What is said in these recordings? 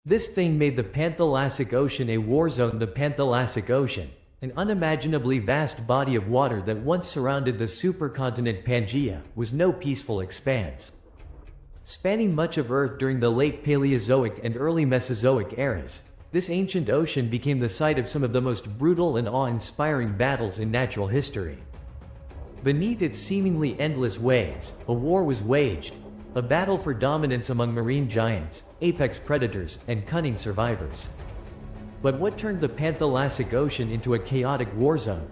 This thing made the Panthalassic Ocean a war zone. The Panthalassic Ocean, an unimaginably vast body of water that once surrounded the supercontinent Pangaea, was no peaceful expanse. Spanning much of Earth during the late Paleozoic and early Mesozoic eras, this ancient ocean became the site of some of the most brutal and awe-inspiring battles in natural history. Beneath its seemingly endless waves, a war was waged, a battle for dominance among marine giants, apex predators, and cunning survivors. But what turned the Panthalassic Ocean into a chaotic war zone?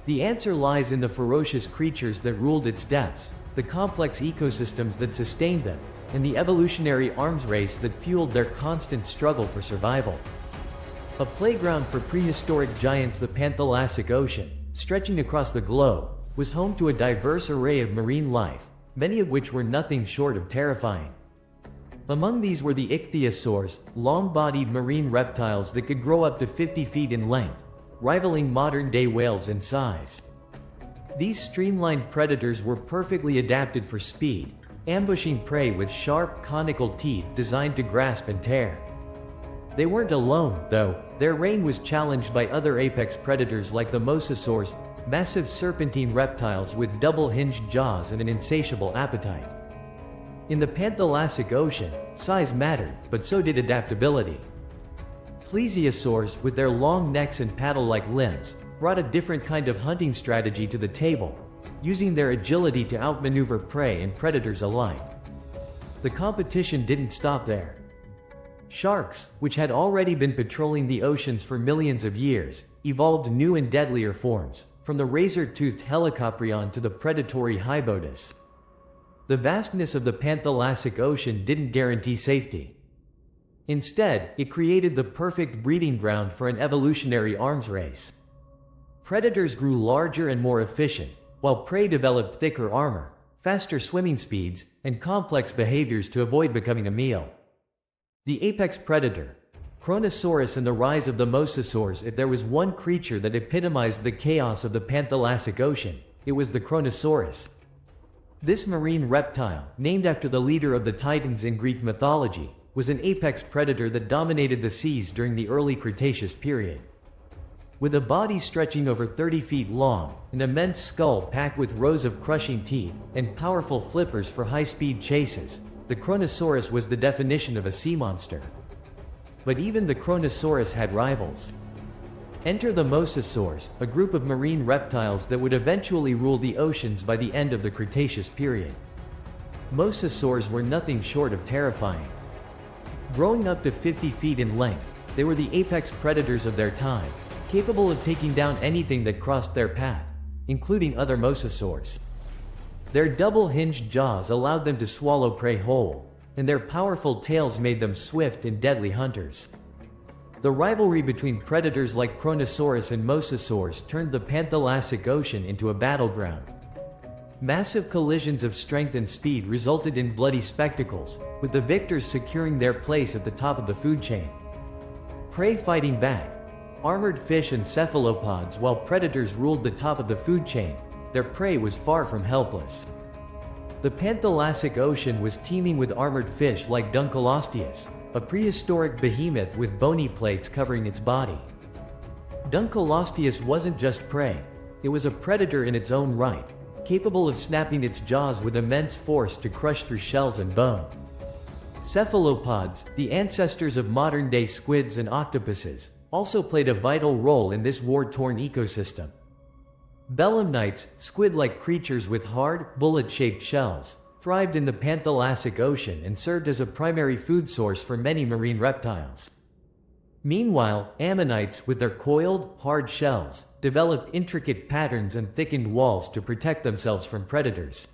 The answer lies in the ferocious creatures that ruled its depths, the complex ecosystems that sustained them, and the evolutionary arms race that fueled their constant struggle for survival. A playground for prehistoric giants, the Panthalassic Ocean, stretching across the globe, was home to a diverse array of marine life, many of which were nothing short of terrifying. Among these were the Ichthyosaurs, long-bodied marine reptiles that could grow up to 50 feet in length, rivaling modern-day whales in size. These streamlined predators were perfectly adapted for speed, ambushing prey with sharp, conical teeth designed to grasp and tear. They weren't alone, though. Their reign was challenged by other apex predators like the Mosasaurs, massive serpentine reptiles with double-hinged jaws and an insatiable appetite. In the Panthalassic Ocean, size mattered, but so did adaptability. Plesiosaurs, with their long necks and paddle-like limbs, brought a different kind of hunting strategy to the table, using their agility to outmaneuver prey and predators alike. The competition didn't stop there. Sharks, which had already been patrolling the oceans for millions of years, evolved new and deadlier forms, from the razor-toothed helicoprion to the predatory Hybotus. The vastness of the Panthalassic Ocean didn't guarantee safety. Instead, it created the perfect breeding ground for an evolutionary arms race. Predators grew larger and more efficient, while prey developed thicker armor, faster swimming speeds, and complex behaviors to avoid becoming a meal. The apex predator, Kronosaurus, and the rise of the Mosasaurs. If there was one creature that epitomized the chaos of the Panthalassic Ocean, it was the Kronosaurus. This marine reptile, named after the leader of the Titans in Greek mythology, was an apex predator that dominated the seas during the early Cretaceous period. With a body stretching over 30 feet long, an immense skull packed with rows of crushing teeth, and powerful flippers for high-speed chases, the Kronosaurus was the definition of a sea monster. But even the Kronosaurus had rivals. Enter the Mosasaurs, a group of marine reptiles that would eventually rule the oceans by the end of the Cretaceous period. Mosasaurs were nothing short of terrifying. Growing up to 50 feet in length, they were the apex predators of their time, capable of taking down anything that crossed their path, including other Mosasaurs. Their double-hinged jaws allowed them to swallow prey whole, and their powerful tails made them swift and deadly hunters. The rivalry between predators like Kronosaurus and Mosasaurs turned the Panthalassic Ocean into a battleground. Massive collisions of strength and speed resulted in bloody spectacles, with the victors securing their place at the top of the food chain. Prey fighting back, armored fish and cephalopods, while predators ruled the top of the food chain, their prey was far from helpless. The Panthalassic Ocean was teeming with armored fish like Dunkleosteus, a prehistoric behemoth with bony plates covering its body. Dunkleosteus wasn't just prey, it was a predator in its own right, capable of snapping its jaws with immense force to crush through shells and bone. Cephalopods, the ancestors of modern-day squids and octopuses, also played a vital role in this war-torn ecosystem. Belemnites, squid-like creatures with hard, bullet-shaped shells, thrived in the Panthalassic Ocean and served as a primary food source for many marine reptiles. Meanwhile, ammonites, with their coiled, hard shells, developed intricate patterns and thickened walls to protect themselves from predators.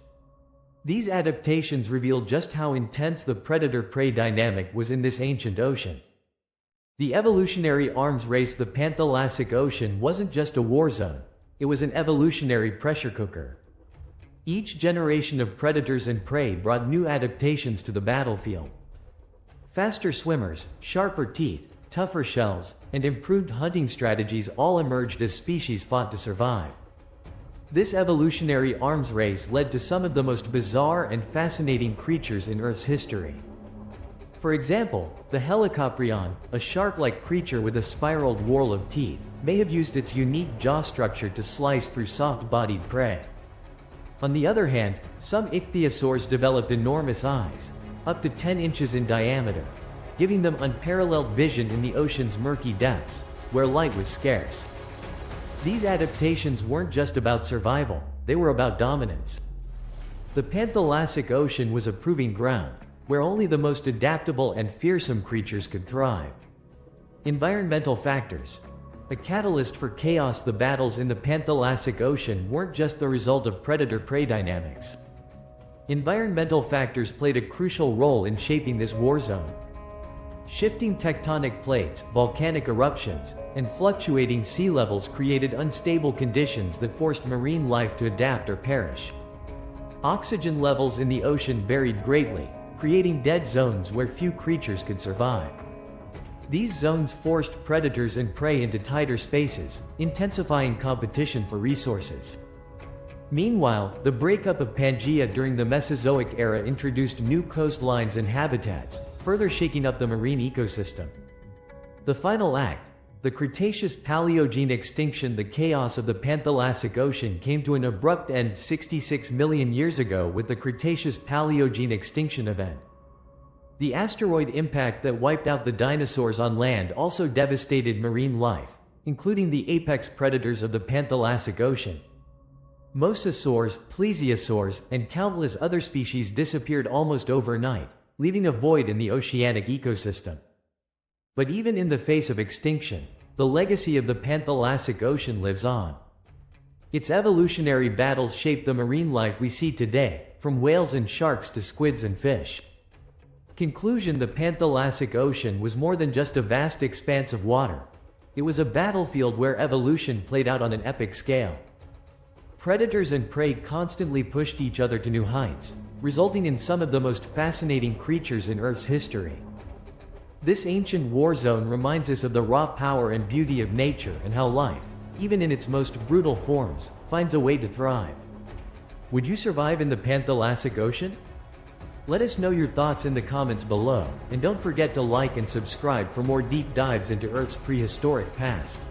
These adaptations reveal just how intense the predator-prey dynamic was in this ancient ocean. The evolutionary arms race, the Panthalassic Ocean, wasn't just a war zone, it was an evolutionary pressure cooker. Each generation of predators and prey brought new adaptations to the battlefield. Faster swimmers, sharper teeth, tougher shells, and improved hunting strategies all emerged as species fought to survive. This evolutionary arms race led to some of the most bizarre and fascinating creatures in Earth's history. For example, the helicoprion, a shark-like creature with a spiraled whorl of teeth, may have used its unique jaw structure to slice through soft-bodied prey. On the other hand, some ichthyosaurs developed enormous eyes, up to 10 inches in diameter, giving them unparalleled vision in the ocean's murky depths, where light was scarce. These adaptations weren't just about survival, they were about dominance. The Panthalassic Ocean was a proving ground, where only the most adaptable and fearsome creatures could thrive. Environmental factors. A catalyst for chaos. The battles in the Panthalassic Ocean weren't just the result of predator-prey dynamics. Environmental factors played a crucial role in shaping this war zone. Shifting tectonic plates, volcanic eruptions, and fluctuating sea levels created unstable conditions that forced marine life to adapt or perish. Oxygen levels in the ocean varied greatly, creating dead zones where few creatures could survive. These zones forced predators and prey into tighter spaces, intensifying competition for resources. Meanwhile, the breakup of Pangaea during the Mesozoic era introduced new coastlines and habitats, further shaking up the marine ecosystem. The final act, the Cretaceous-Paleogene extinction. The chaos of the Panthalassic Ocean came to an abrupt end 66 million years ago with the Cretaceous-Paleogene extinction event. The asteroid impact that wiped out the dinosaurs on land also devastated marine life, including the apex predators of the Panthalassic Ocean. Mosasaurs, Plesiosaurs, and countless other species disappeared almost overnight, leaving a void in the oceanic ecosystem. But even in the face of extinction, the legacy of the Panthalassic Ocean lives on. Its evolutionary battles shaped the marine life we see today, from whales and sharks to squids and fish. Conclusion. The Panthalassic Ocean was more than just a vast expanse of water. It was a battlefield where evolution played out on an epic scale. Predators and prey constantly pushed each other to new heights, resulting in some of the most fascinating creatures in Earth's history. This ancient war zone reminds us of the raw power and beauty of nature and how life, even in its most brutal forms, finds a way to thrive. Would you survive in the Panthalassic Ocean? Let us know your thoughts in the comments below, and don't forget to like and subscribe for more deep dives into Earth's prehistoric past.